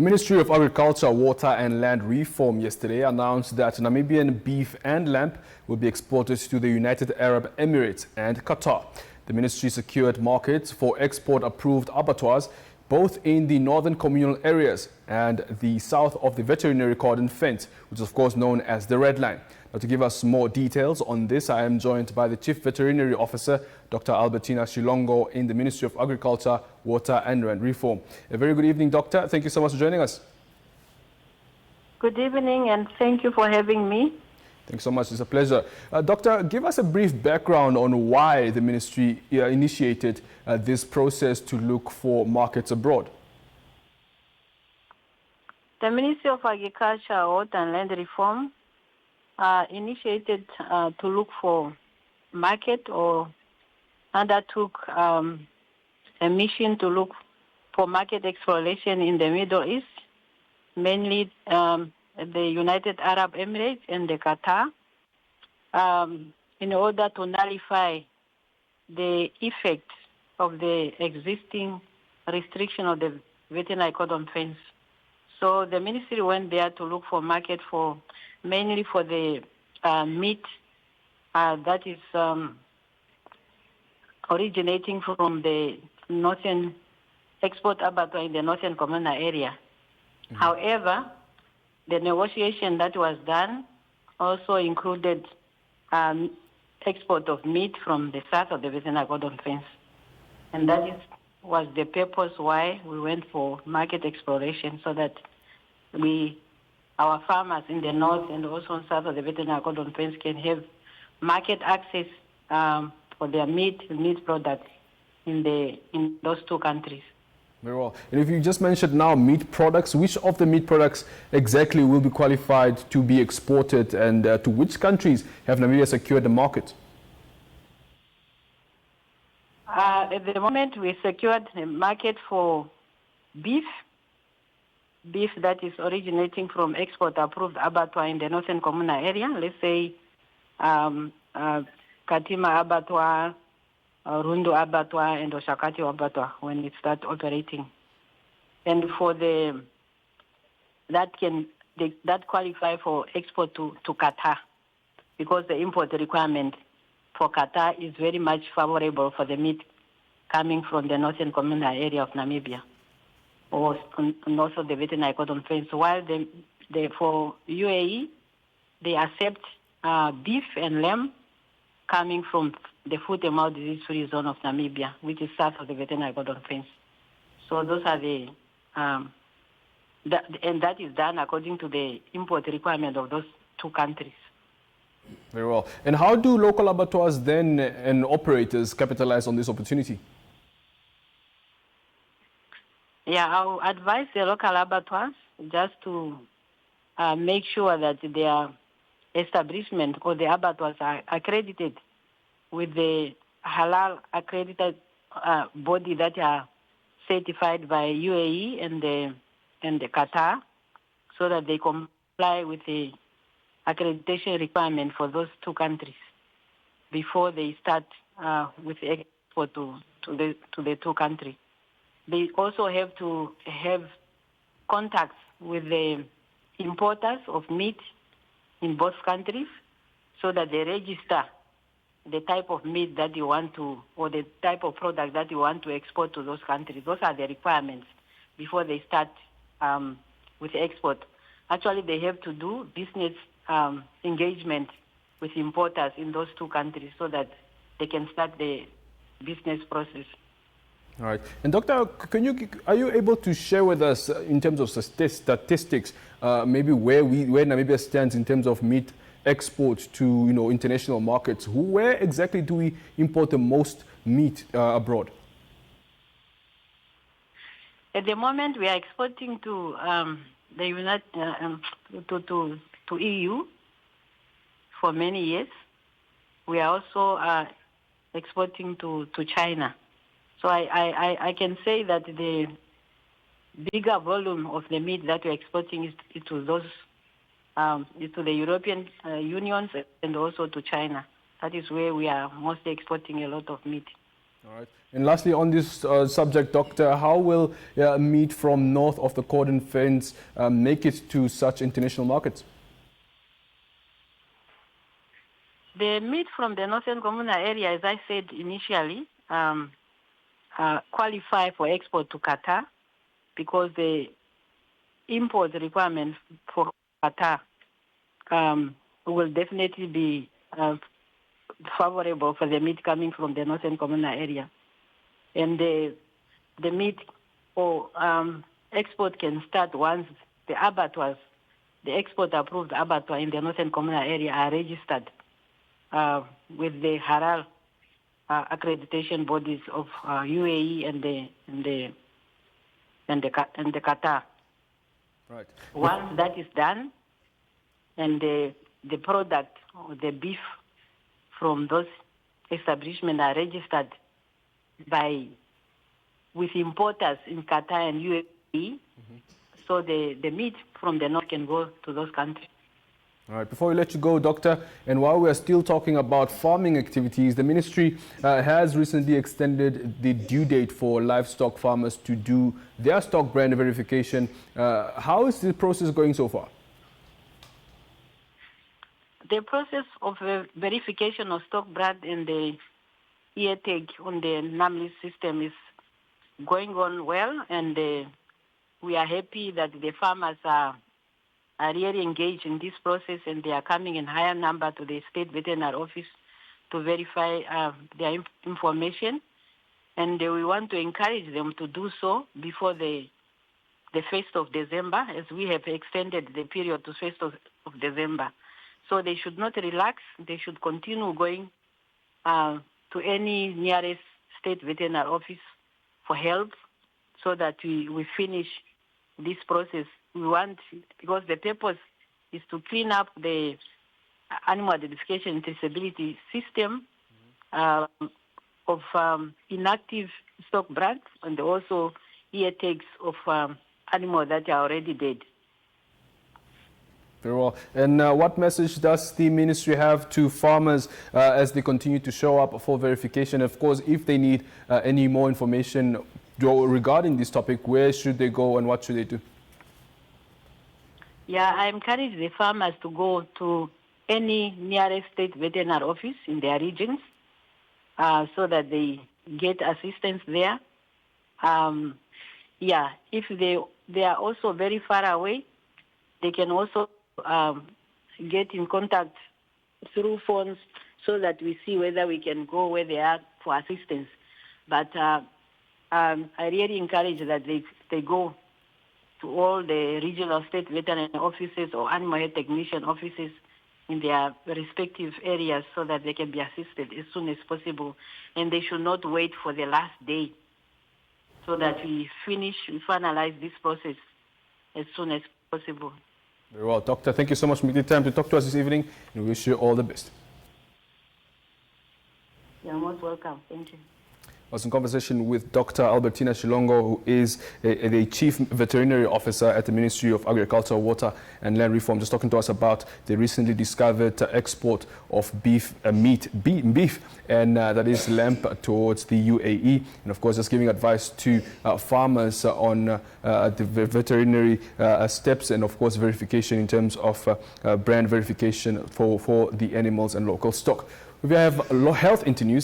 Ministry of Agriculture, Water and Land Reform yesterday announced that Namibian beef and lamb will be exported to the United Arab Emirates and Qatar. The ministry secured markets for export-approved abattoirs both in the northern communal areas and the south of the veterinary cordon fence, which is of course known as the Red Line. Now, to give us more details on this, I am joined by the Chief Veterinary Officer, Dr. Albertina Shilongo, in the Ministry of Agriculture, Water and Land Reform. A very good evening, Doctor. Thank you so much for joining us. Good evening, and thank you for having me. Thanks so much. It's a pleasure. Doctor, give us a brief background on why the ministry initiated this process to look for markets abroad. The Ministry of Agriculture, Water and Land Reform initiated to look for market, or undertook a mission to look for market exploration in the Middle East, mainly the United Arab Emirates and the Qatar, in order to nullify the effect of the existing restriction of the veterinary cordon fence. So the ministry went there to look for market for mainly for the meat that is originating from the northern export abattoir in the northern communal area. Mm-hmm. However, the negotiation that was done also included export of meat from the south of the veterinary cordon fence. And that was the purpose why we went for market exploration, so that our farmers in the north and also in south of the veterinary cordon fence can have market access for their meat products in those two countries. Very well. And if you just mentioned now meat products, which of the meat products exactly will be qualified to be exported, and to which countries have Namibia secured the market? At the moment, we secured a market for beef that is originating from export-approved abattoir in the northern communal area. Let's say Katima Abattoir, Rundu Abattoir and Oshakati Abattoir when it starts operating. And for that qualify for export to Qatar, because the import requirement for Qatar is very much favorable for the meat coming from the northern communal area of Namibia, or north of the veterinary cordon fence. While for UAE, they accept beef and lamb coming from the foot and mouth disease-free zone of Namibia, which is south of the veterinary cordon fence. So those are and that is done according to the import requirement of those two countries. Very well. And how do local abattoirs then and operators capitalize on this opportunity? Yeah, I'll advise the local abattoirs just to make sure that their establishment or the abattoirs are accredited with the halal accredited body that are certified by UAE and the Qatar, so that they comply with the accreditation requirement for those two countries before they start with export to the two countries. They also have to have contacts with the importers of meat in both countries, so that they register the type of meat that you want to, or the type of product that you want to export to those countries. Those are the requirements before they start with export. Actually, they have to do business engagement with importers in those two countries, so that they can start the business process. All right. And Doctor, are you able to share with us in terms of statistics, maybe where Namibia stands in terms of meat exports to international markets? Where exactly do we import the most meat abroad? At the moment, we are exporting to the to EU for many years. We are also exporting to China. So I can say that the bigger volume of the meat that we're exporting is to those to the European Union and also to China. That is where we are mostly exporting a lot of meat. All right. And lastly, on this subject, Doctor, how will meat from north of the cordon fence make it to such international markets? The meat from the northern communal area, as I said initially, qualify for export to Qatar because the import requirements for Qatar will definitely be favorable for the meat coming from the northern communal area. And the meat or export can start once the abattoirs, the export-approved abattoir in the northern communal area are registered with the halal accreditation bodies of UAE and the Qatar. Right. Once that is done, and the product or the beef from those establishments are registered with importers in Qatar and UAE, so the meat from the north can go to those countries. All right, before we let you go, Doctor, and while we are still talking about farming activities, the ministry has recently extended the due date for livestock farmers to do their stock brand verification. How is the process going so far? The process of verification of stock brand and the ear tag on the NAMLIS system is going on well, and we are happy that the farmers are really engaged in this process, and they are coming in higher number to the State Veterinary Office to verify their information. And we want to encourage them to do so before the 1st of December, as we have extended the period to 1st of December. So they should not relax. They should continue going to any nearest State Veterinary Office for help so that we finish this process. We want, because the purpose is to clean up the animal identification and traceability system of inactive stock brands and also ear tags of animals that are already dead. Very well. And what message does the ministry have to farmers as they continue to show up for verification? Of course, if they need any more information regarding this topic, where should they go and what should they do? Yeah, I encourage the farmers to go to any nearest state veterinary office in their regions so that they get assistance there. If they are also very far away, they can also get in contact through phones so that we see whether we can go where they are for assistance. But I really encourage that they go to all the regional state veterinary offices or animal health technician offices in their respective areas so that they can be assisted as soon as possible. And they should not wait for the last day so that we finalize this process as soon as possible. Very well, Doctor. Thank you so much for making the time to talk to us this evening, and we wish you all the best. You're most welcome. Thank you. I was in conversation with Dr. Albertina Shilongo, who is the Chief Veterinary Officer at the Ministry of Agriculture, Water and Land Reform, just talking to us about the recently discovered export of beef, and that is lamb towards the UAE. And of course, just giving advice to farmers on the veterinary steps and of course verification in terms of brand verification for the animals and local stock. We have health into news.